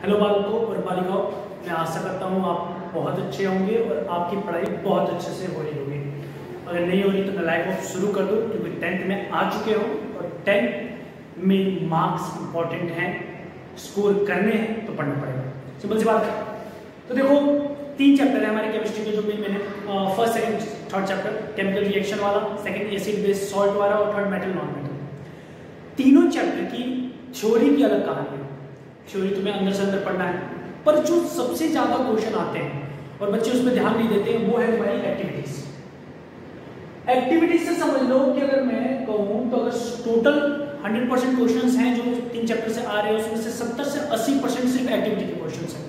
Hello बालकों और बालिकाओं, मैं आशा करता हूँ आप बहुत अच्छे होंगे और आपकी पढ़ाई बहुत अच्छे से हो रही होगी। अगर नहीं हो रही तो मैं लाइफ ऑफ शुरू कर दूँ, क्योंकि 10th में आ चुके हो और 10th में मार्क्स इंपॉर्टेंट हैं, स्कोर करने हैं तो पढ़ना पड़ेगा। सिंपल सी बात है। तो देखो 3 चैप्टर है हमारे केमिस्ट्री के, जो भी मैंने first second third chapter chemical reaction वाला, सेकंड एसिड बेस सॉल्ट वाला और थर्ड मेटल नॉन मेटल। तीनों चैप्टर की थ्योरी की अलग कहानी है। थ्योरी तुम्हें अंदर से अंदर पढ़ना है, पर जो सबसे ज्यादा क्वेश्चन आते हैं और बच्चे उस पर ध्यान नहीं देते हैं वो है तुम्हारी एक्टिविटीज। एक्टिविटीज से समझ लो कि अगर मैं कहूँ तो अगर टोटल 100% क्वेश्चंस हैं जो 3 चैप्टर से आ रहे हैं, उसमें से 70 से 80% सिर्फ एक्टिविटी के क्वेश्चंस हैं।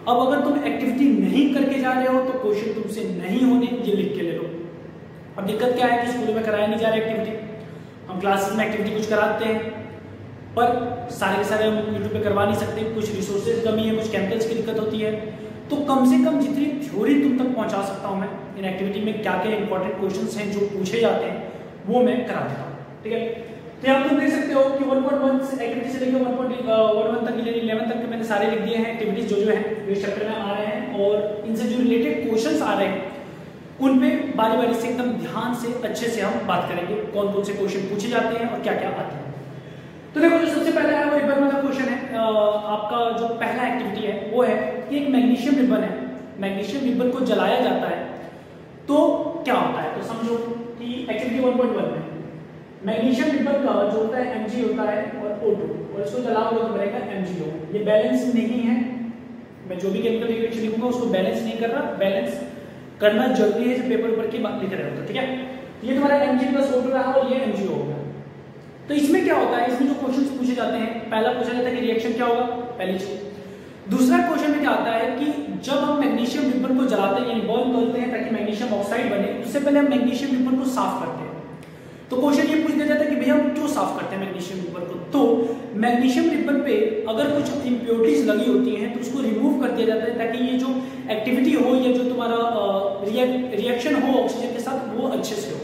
अब अगर तुम एक्टिविटी नहीं करके जा रहे हो तो क्वेश्चन तुमसे नहीं होने, ये लिख के ले लो। अब दिक्कत क्या है कि स्कूलों में कराया नहीं जा रहा एक्टिविटी। हम क्लासेस में एक्टिविटी कुछ कराते हैं पर सारे के सारे हम यूट्यूब पे करवा नहीं सकते, कुछ रिसोर्सेज कमी है, कुछ केमिकल्स की दिक्कत होती है। तो कम से कम जितनी थ्योरी तुम तक पहुंचा सकता हूं मैं इन एक्टिविटी में, क्या क्या इंपॉर्टेंट क्वेश्चंस हैं जो पूछे जाते हैं वो मैं करा देता हूं। ठीक है, तो यहाँ तुम देख सकते हो कि 1.1 एक्टिविटी से लेकर 1.11 तक 11 तक के मैंने सारे लिख दिए हैं एक्टिविटीज जो है इस चैप्टर में आ रहे हैं, और इनसे जो रिलेटेड क्वेश्चंस आ रहे हैं उन पे बारी बारी से एकदम ध्यान से अच्छे से हम बात करेंगे, कौन कौन से क्वेश्चन पूछे जाते हैं और क्या क्या आते हैं। तो देखो जो सबसे पहला है वो रिबन वाला क्वेश्चन है। आपका जो पहला एक्टिविटी है वो है कि एक मैग्नीशियम रिबन है, मैग्नीशियम रिबन को जलाया जाता है तो क्या होता है। तो समझो कि एक्टिविटी 1.1 में मैग्नीशियम रिबन का जो होता है Mg होता है और O2, और इसको जलाओगे तो बनेगा MgO। ये बैलेंस नहीं है, मैं जो भी केमिकल रिएक्शन लिखूंगा उसको बैलेंस नहीं कर रहा, बैलेंस करना जरूरी है जब पेपर ऊपर की बात लिख रहे हो। ठीक है, ये तुम्हारा Mg प्लस O2 रहा और ये MgO होगा। तो इसमें क्या होता है, इसमें जो क्वेश्चंस पूछे जाते हैं, पहला पूछा जाता है कि रिएक्शन क्या होगा, पहली चीज। दूसरा क्वेश्चन में क्या आता है कि जब हम मैग्नीशियम रिबन को जलाते हैं यानी बर्न करते हैं ताकि मैग्नीशियम ऑक्साइड बने, उससे पहले हम मैग्नीशियम रिबन को साफ करते हैं। तो क्वेश्चन ये पूछ दिया जाता है कि भैया हम क्यों साफ करते हैं मैग्नीशियम रिबन को। तो मैग्नीशियम रिबन पे अगर कुछ इंप्योरिटीज लगी होती हैं तो उसको रिमूव कर दिया जाता है ताकि ये जो एक्टिविटी हो या जो तुम्हारा रिएक्शन हो ऑक्सीजन के साथ वो अच्छे से हो,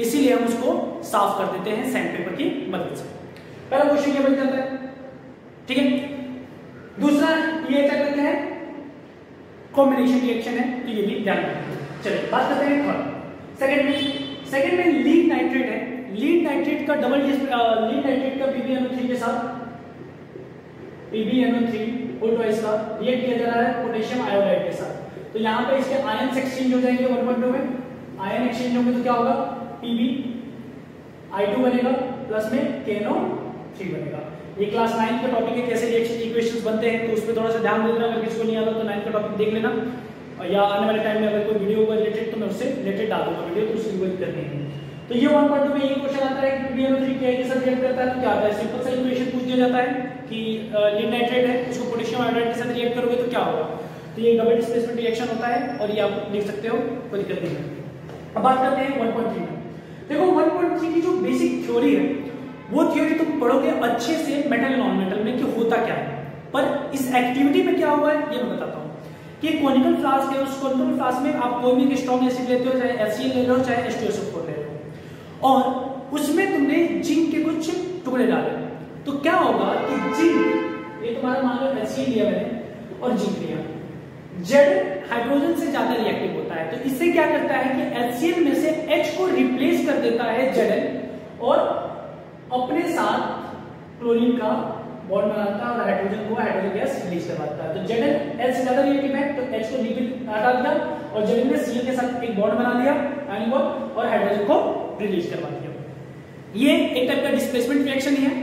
इसीलिए हम उसको साफ कर देते हैं सैंड पेपर की मदद से। पहला क्वेश्चन ये बन जाता है। ठीक है, दूसरा ये क्या करते हैं, कॉम्बिनेशन रिएक्शन है, तो ये भी ध्यान रखना। चलिए बात करते हैं थर्ड। सेकंड में लीड नाइट्रेट है। लीड नाइट्रेट का लीड नाइट्रेट का PbNO3 के साथ PbNO3 O2 का रिएक्ट किया जा रहा है पोटेशियम आयोडाइड के साथ। तो यहाँ पे इसके आयंस एक्सचेंज हो जाएंगे 1.2 में, आयन एक्सचेंज होंगे तो क्या होगा, PbI2 बनेगा प्लस में KNO3 बनेगा। ये क्लास 9 का टॉपिक है, कैसे रिएक्शन इक्वेशंस बनते हैं, तो उस पर थोड़ा सा ध्यान दे देना। अगर किसी को नहीं आता तो 9 का टॉपिक देख लेना, या आने वाले टाइम में अगर कोई वीडियो होगा रिलेटेड तो मैं उससे रिलेटेड डाल दूंगा वीडियो, तो उसकी रिवाइज करनी है। तो ये 1.2 में ये क्वेश्चन आता है कि PbNO3 के साथ रिएक्ट करता है तो क्या आता है, सिंपल सा इक्वेशन पूछ दिया जाता है कि लीड नाइट्रेट है, उसको पोटेशियम आयोडाइड के साथ रिएक्ट करोगे तो क्या होगा। तो ये डबल डिस्प्लेसमेंट रिएक्शन होता है और ये आप लिख सकते हो, कोई दिक्कत नहीं है। अब बात करते हैं 1.3 में। देखो 1.3 की जो बेसिक थ्योरी है वो थ्योरी तुम पढ़ोगे अच्छे से मेटल नॉन मेटल में कि होता क्या है, पर इस एक्टिविटी में क्या हुआ है ये मैं बताता हूँ। कि कॉनिकल फ्लास्क है, उस कॉनिकल फ्लास्क में आप कोई भी स्ट्रॉन्ग एसिड लेते हो, चाहे HCl ले लो चाहे H2SO4 ले लो, और उसमें तुमने जिंक के कुछ टुकड़े डाले, तो क्या होगा कि जिंक, ये तुम्हारा मान लो HCl लिया मैंने और जिंक लिया, जेड हाइड्रोजन से ज्यादा रिएक्टिव होता है, तो इससे क्या करता है कि HCl में से H को रिप्लेस कर देता है Zn और अपने साथ क्लोरीन का बॉन्ड बनाता है और हाइड्रोजन गैस रिलीज करवाता है। तो Zn H से ज्यादा रिएक्टिव है तो H को हटा दिया और Zn ने Cl के साथ एक बॉन्ड बना लिया आयनिक बॉन्ड और हाइड्रोजन को रिलीज करवा दिया। ये एक टाइप का डिस्प्लेसमेंट रिएक्शन ही है।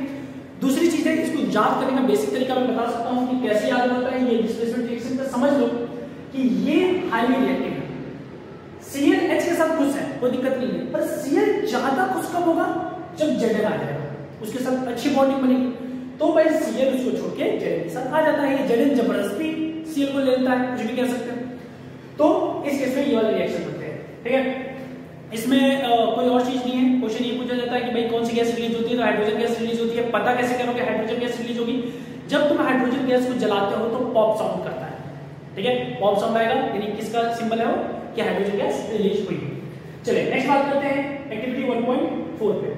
दूसरी चीज है, इसको याद करने का बेसिक तरीका मैं बता सकता हूं कि कैसे याद होता है। ये डिस्प्लेसमेंट रिएक्शन का समझ लो कि ये हाईली रिएक्टिव है, Cl H के साथ खुश है, कोई दिक्कत नहीं है, पर Cl ज्यादा खुश कब होगा, जब Zn आ जाएगा, उसके साथ अच्छी बॉन्डिंग बनेगी, तो भाई Cl उसको छोड़ के Zn के साथ आ जाता है। Zn जबरदस्ती Cl को ले लेता है, कुछ भी कह सकते हैं। तो इस केस में ये वाला रिएक्शन होते हैं। ठीक है, इसमें कोई और चीज नहीं है। क्वेश्चन ये पूछा जाता है कि भाई कौन सी गैस रिलीज होती है, तो हाइड्रोजन गैस रिलीज होती है। पता कैसे करोगे हाइड्रोजन गैस रिलीज होगी, जब तुम हाइड्रोजन गैस को जलाते हो तो पॉप साउंड करता है। ठीक है, पॉप साउंड आएगा, यानी किसका सिंबल है वो, कि हाइड्रोजन गैस रिलीज हुई। चलिए नेक्स्ट बात करते हैं एक्टिविटी 1.4 पे।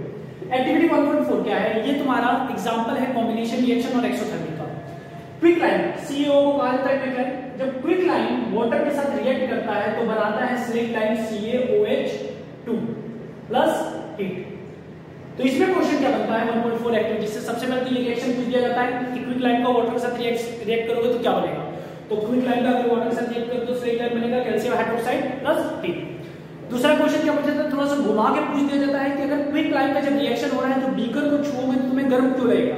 एक्टिविटी 1.4 क्या है, ये तुम्हारा एग्जांपल है कॉम्बिनेशन रिएक्शन और एक्सोथर्मिक का। क्विक लाइन CaO को कहा जाता है क्विक लाइन। जब क्विक लाइन वाटर के साथ रिएक्ट करता है तो बनाता है slick line CaOH2 plus heat. तो इसमें क्वेश्चन क्या बनता है 1.4 एक्टिविटी से। सबसे पहले तो ये रिएक्शन पूछ दिया जाता है कि क्विक लाइन को वाटर के साथ रिएक्ट करोगे तो क्या बनेगा। तो क्विक लाइन का अगर वाटर के साथ रिएक्ट करो तो स्लिक लाइन बनेगा कैल्शियम हाइड्रोक्साइड प्लस हीट। दूसरा क्वेश्चन क्या पूछा जाता है, थोड़ा सा घुमा के पूछ दिया जाता है कि अगर क्विक लाइन का जब रिएक्शन हो रहा है तो बीकर को छुओगे तो तुम्हें गर्म क्यों लगेगा।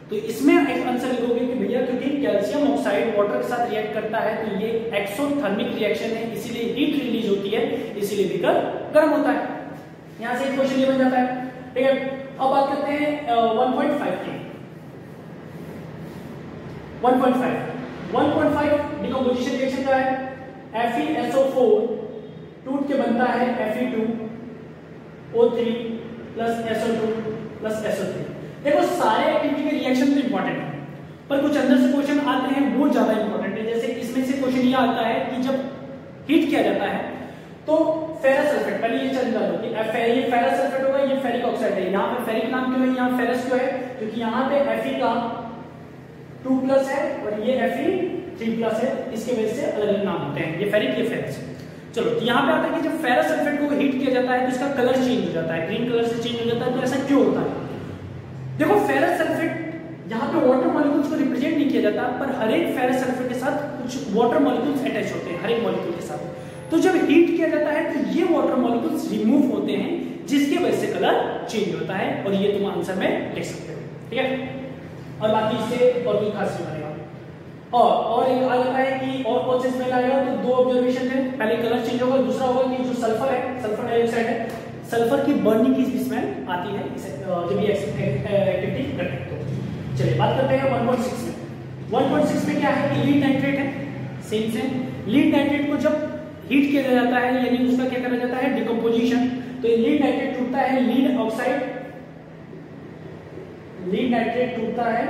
तो इसमें एक आंसर लिखोगे कि भैया क्योंकि कैल्शियम ऑक्साइड वाटर के साथ रिएक्ट करता है तो ये एक्सोथर्मिक रिएक्शन है, इसीलिए हीट रिलीज होती है, इसीलिए बीकर गर्म होता है। यहां से एक क्वेश्चन ये बन जाता है। ठीक है, अब बात करते हैं 1.5 की। 1.5 डिकम्पोजिशन रिएक्शन का है। FeSO4 टूट के बनता है Fe2O3 plus SO2 plus SO3। देखो सारे एक्टिविटी के रिएक्शन तो इंपॉर्टेंट है, पर कुछ अंदर से क्वेश्चन आते हैं वो ज्यादा इंपॉर्टेंट है। जैसे इसमें से क्वेश्चन ये आता है कि जब हीट किया जाता है तो फेरस सल्फेट, पहले ये चल डालो कि ये फेरस सल्फेट होगा, ये फेरिक ऑक्साइड है। यहाँ पे फेरिक नाम क्यों है, यहाँ फेरस क्यों है, क्योंकि यहाँ पे Fe का 2 प्लस है और ये Fe 3 प्लस है, इसके वजह से अलग अलग नाम होते हैं, ये फेरिक ये फेरस। चलो तो यहाँ पे आता है कि जब फेरस सल्फेट को हीट किया जाता है तो इसका कलर चेंज हो जाता है, ग्रीन कलर से चेंज हो जाता है। तो ऐसा क्यों होता है, देखो फेरस सल्फेट यहाँ पे वाटर मॉलिक्यूल्स को रिप्रेजेंट नहीं किया जाता, पर हर एक फेरस सल्फेट के साथ कुछ वाटर मॉलिक्यूल्स अटैच होते हैं, हर एक मॉलिक्यूल के साथ। तो जब हीट किया जाता है तो ये वाटर मॉलिक्यूल्स रिमूव होते हैं, जिसके वजह से कलर चेंज होता है, और ये तुम आंसर में लिख सकते हो। ठीक है, और बाकी इससे और कोई खास नहीं बनेगा। और एक आ जाता है कि और कौन से स्मेल आएगा, तो दो ऑब्जर्वेशन है, पहले कलर चेंज होगा, दूसरा होगा कि जो सल्फर है, सल्फर डाइऑक्साइड है, सल्फर की बर्निंग की स्मेल आती है जब ये एक्टिविटी करते हैं। तो चलिए बात करते हैं 1.6 में। 1.6 में क्या है कि लीड नाइट्रेट है, सेम लीड नाइट्रेट को जब हीट किया जाता है यानी उसका क्या करा जाता है डिकम्पोजिशन। तो ये लीड नाइट्रेट टूटता है लीड ऑक्साइड, लीड नाइट्रेट टूटता है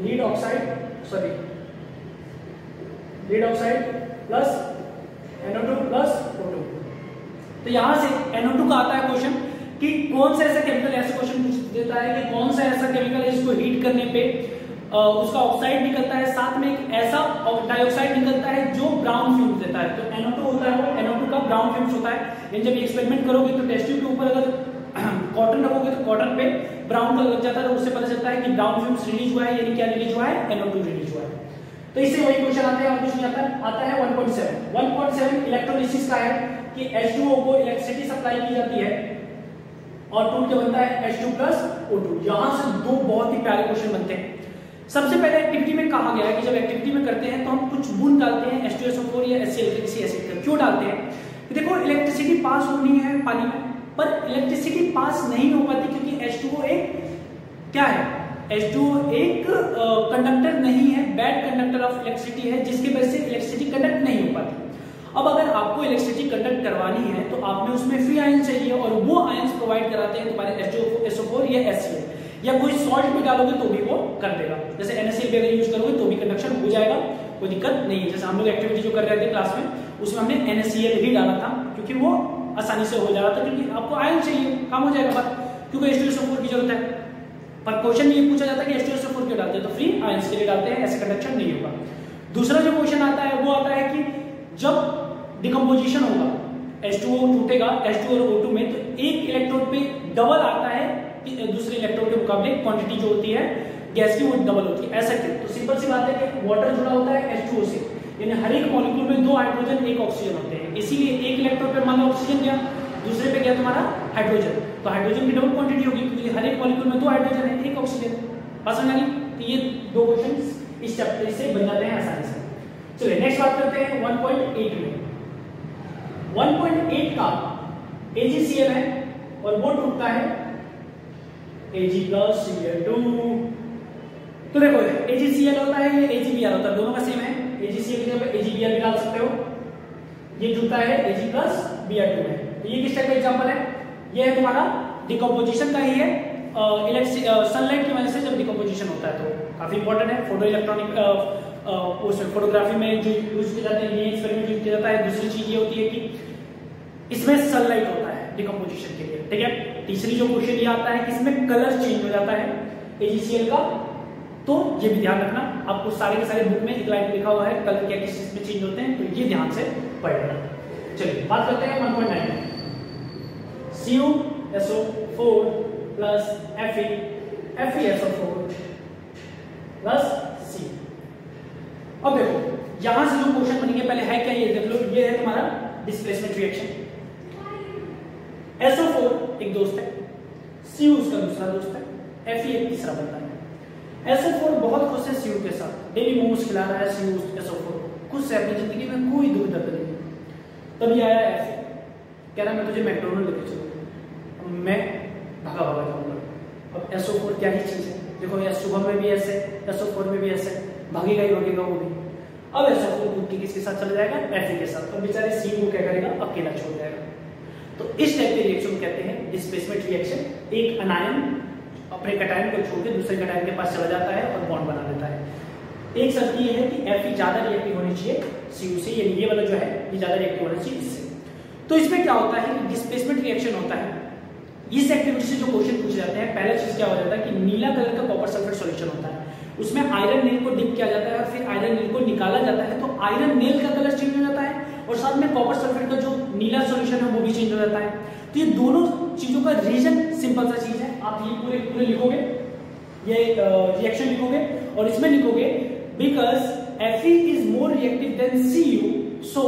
lead oxide plus NO2 plus O2। तो यहां से NO2 का आता है क्वेश्चन कि कौन सा ऐसा केमिकल, ऐसे क्वेश्चन पूछ देता है कि कौन सा ऐसा केमिकल है जिसको हीट करने पे उसका ऑक्साइड निकलता है, साथ में एक ऐसा डाइऑक्साइड निकलता है जो ब्राउन फ्यूम्स देता है। तो NO2 होता है, वो NO2 का ब्राउन फ्यूम्स होता है। जब एक्सपेरिमेंट करोगे तो टेस्ट ट्यूब के ऊपर अगर कॉटन रखोगे तो कॉटन पे ब्राउन कलर लग जाता है, तो उससे पता चलता है कि ब्राउन फ्यूम्स रिलीज हुआ है, यानी क्या रिलीज हुआ है, NO2 रिलीज हुआ है। तो इससे वही क्वेश्चन आते हैं और कुछ नहीं आता है 1.7 इलेक्ट्रोलिसिस का है कि H2O को इलेक्ट्रिसिटी सप्लाई की जाती है और टूट के बनता है H2 प्लस O2। यहां से दो बहुत ही प्यारे क्वेश्चन बनते हैं। सबसे पहले एक्टिविटी में कहा गया है कि जब एक्टिविटी में करते हैं तो हम कुछ बूंद डालते हैं H2SO4 या HCl किसी एसिड का। क्यों डालते हैं, तो देखो इलेक्ट्रिसिटी पास होनी है पानी में, पर इलेक्ट्रिसिटी पास नहीं हो पाती क्योंकि H2O एक क्या है, H2O एक कंडक्टर नहीं है, बैड कंडक्टर ऑफ इलेक्ट्रिसिटी है, जिसकी वजह से इलेक्ट्रिसिटी कंडक्ट नहीं हो पाती। अब अगर आपको इलेक्ट्रिसिटी कंडक्ट करवानी है तो आपने उसमें फ्री आयन चाहिए, और वो आयंस प्रोवाइड कराते हैं तुम्हारे H2SO4 या HCl, या कोई सॉल्ट भी डालोगे तो भी वो कर देगा। जैसे NaCl भी अगर यूज करोगे तो भी कंडक्शन हो जाएगा, कोई दिक्कत नहीं है। जैसे हम लोग एक्टिविटी जो कर रहे थे क्लास में उसमें हमने NaCl ही डाला था क्योंकि वो आसानी से हो जा रहा था, क्योंकि आपको आयन चाहिए, काम हो जाएगा बात, क्योंकि H2SO4 की जरूरत है। पर क्वेश्चन में ये पूछा जाता है कि H2SO4 क्यों डालते हैं, तो फ्री आयंस के लिए डालते हैं, ऐसे कंडक्शन नहीं होगा। दूसरा जो क्वेश्चन आता है वो आता है कि जब डिकम्पोजिशन होगा, H2O टूटेगा H2 और O2 में, तो एक इलेक्ट्रोड पे डबल आता है दूसरे इलेक्ट्रोड के मुकाबले, क्वांटिटी जो होती है गैस की वो डबल होती है। ऐसा क्यों, तो सिंपल सी बात है कि वाटर जुड़ा होता है H2O से, यानी हर एक मॉलिक्यूल में 2 हाइड्रोजन 1 ऑक्सीजन होते हैं, इसीलिए एक इलेक्ट्रोड पे मान लो ऑक्सीजन गया, दूसरे पे गया तुम्हारा हाइड्रोजन, तो हाइड्रोजन की डबल क्वांटिटी होगी क्योंकि हर एक मॉलिक्यूल में 2 हाइड्रोजन है 1 ऑक्सीजन। बात समझ आ गई, तो ये दो क्वेश्चन इस चैप्टर से बन जाते हैं आसानी से। चलिए नेक्स्ट बात करते हैं 1.8 में। 1.8 का AgCl है और वो टूटता है Ag+Cl2। तो देखो AgCl होता है, ये AgBr होता है, दोनों का सेम है। AgCl की जगह AgBr भी डाल सकते हो। ये जुड़ता है Ag+Br2 में। तो ये किस टाइप का एग्जांपल है, ये है तुम्हारा डिकम्पोजिशन का ही है, सनलाइट की वजह से जब डिकम्पोजिशन होता है, तो काफी इंपॉर्टेंट है। फोटो इलेक्ट्रॉनिक फोटोग्राफी में जो यूज किया जाता है, ये एक्सपेरिमेंट यूज किया जाता है। दूसरी चीज ये होती है कि इसमें सनलाइट होता है डिकम्पोजिशन के लिए, ठीक है। तीसरी जो क्वेश्चन ये आता है कि इसमें कलर चेंज हो जाता है AgCl का, तो ये भी ध्यान रखना। आपको सारे के सारे बुक में एक लाइन लिखा हुआ है कलर क्या किस चीज में चेंज होते हैं, तो ये ध्यान से पढ़ लेना। चलिए बात करते हैं 1.9 में। CuSO4 plus FeSO4 plus C। अब देखो यहां से जो क्वेश्चन बनेंगे पहले है क्या, ये देख लो, ये है तुम्हारा डिस्प्लेसमेंट रिएक्शन। SO4 एक दोस्त है, Cu उसका दूसरा दोस्त है, Fe एक तीसरा बंदा है। SO4 बहुत खुश है Cu के साथ, डेली मोमोज खिला रहा है SO4 खुश है, अपनी जिंदगी में कोई दुख दर्द नहीं। तभी आया Fe, कह रहा मैं तुझे मैकडोनल्ड लेके चलूंगा, मैं भागा भागा जाऊंगा। अब SO4 क्या ही चीज है, देखो यार सुबह में भी ऐसे, SO4 में भी ऐसे, भागेगा ही भागेगा वो भी। अब SO4 कूद के किसके साथ चला जाएगा, Fe के साथ, और बेचारे Cu को क्या करेगा, अकेला छोड़ जाएगा। तो इस टाइप के रिएक्शन कहते हैं डिस्प्लेसमेंट रिएक्शन। एक अनायन अपने कटायन को छोड़ के दूसरे कटायन के पास चला जाता है और बॉन्ड बना देता है। एक शर्त ये है कि Fe ज्यादा रिएक्टिव होनी चाहिए Cu से, यानी ये वाला जो है ये ज्यादा रिएक्टिव होना चाहिए इससे। तो इसमें क्या होता है, डिस्प्लेसमेंट रिएक्शन होता है, इस एक्टिविटी से जो क्वेश्चन पूछे जाते हैं, पहला चीज क्या हो जाता है कि नीला कलर का कॉपर सल्फेट सॉल्यूशन होता है, उसमें आयरन नेल को डिप किया जाता है और फिर आयरन नेल को निकाला जाता है, तो आयरन नेल का कलर चेंज हो जाता है और साथ में कॉपर सल्फेट का जो नीला सॉल्यूशन है वो भी चेंज हो जाता है। तो ये दोनों चीजों का रीजन सिंपल सा चीज है, आप ये पूरे लिखोगे, ये रिएक्शन लिखोगे और इसमें लिखोगे because Fe is more reactive than Cu, so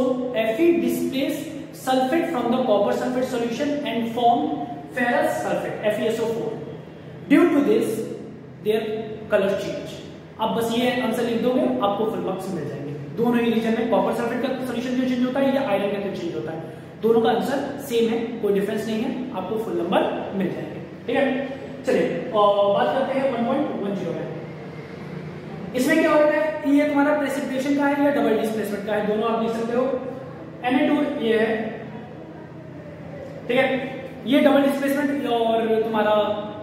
Fe displace sulfate from the copper sulfate solution and form ferrous sulfate FeSO4. Due to this, their color change. आप बस ये आंसर लिख दोगे, आपको फुल मार्क्स मिल जाएंगे। दोनों ही रीजन में copper sulphate का सोल्यूशन जो चेंज होता है या आयरन का चेंज होता है, दोनों का आंसर सेम है, कोई डिफरेंस नहीं है, आपको फुल नंबर मिल जाएंगे। ठीक है, चलिए बात करते हैं 1.10 में। इसमें क्या होता है, ये तुम्हारा प्रेसिपिटेशन का है या डबल डिस्प्लेसमेंट का है, दोनों आप लिख सकते हो। Na2 ये है, ठीक है, ये डबल डिस्प्लेसमेंट और तुम्हारा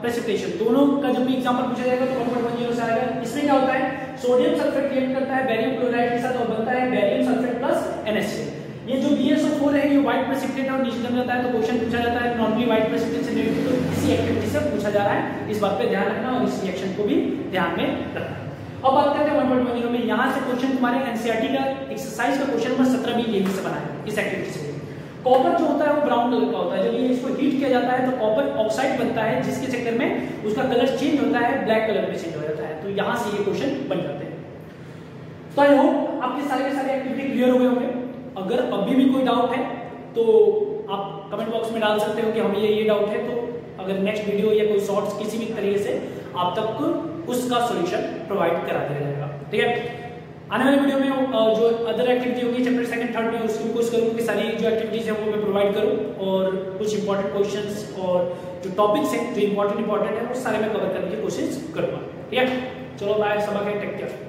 प्रेसिपिटेशन, दोनों का जब भी एग्जांपल पूछा जाएगा तो 1.10 से आएगा। इसमें क्या होता है, सोडियम सल्फेट रिएक्ट करता है बेरियम क्लोराइड के साथ और बनता है बेरियम सल्फेट प्लस NaCl। ये जो BSO4 है ये व्हाइट प्रेसिपिटेट और नीचे जम जाता है, तो क्वेश्चन पूछा जाता है नॉर्मली व्हाइट प्रेसिपिटेट से रिलेटेड, तो इसी एक्टिविटी से पूछा जा रहा है, इस बात पे ध्यान रखना और इस रिएक्शन को भी ध्यान में रखना। अब बात करते हैं 1.10 में। यहां से क्वेश्चन तुम्हारे एनसीईआरटी का एक्सरसाइज का क्वेश्चन नंबर 17 भी यही से बना है इस एक्टिविटी से। कॉपर जो होता है वो ब्राउन कलर का होता है, जब ये इसको हीट किया जाता है तो कॉपर ऑक्साइड बनता है, जिसके चक्कर में उसका कलर चेंज होता है, ब्लैक कलर में चेंज हो जाता है। तो यहां से ये क्वेश्चन बन जाते हैं। तो आई होप आपके सारे के सारे एक्टिविटी क्लियर हो गए होंगे। अगर अभी भी कोई डाउट है तो आप कमेंट बॉक्स में डाल सकते हो कि हमें ये डाउट है, तो अगर नेक्स्ट वीडियो या कोई शॉर्ट्स किसी भी तरीके से आप तक उसका सॉल्यूशन प्रोवाइड करा दिया जाएगा। ठीक है, आने वाले वीडियो में जो अदर एक्टिविटी होगी चैप्टर 2, 3 में, उसकी कोशिश करूंगा कि सारी जो एक्टिविटीज है वो मैं प्रोवाइड करूं और कुछ इंपॉर्टेंट क्वेश्चंस और जो टॉपिक्स हैं जो इंपॉर्टेंट है वो सारे मैं कवर करने की कोशिश करूंगा। ठीक है, चलो बाय, सब टेक केयर।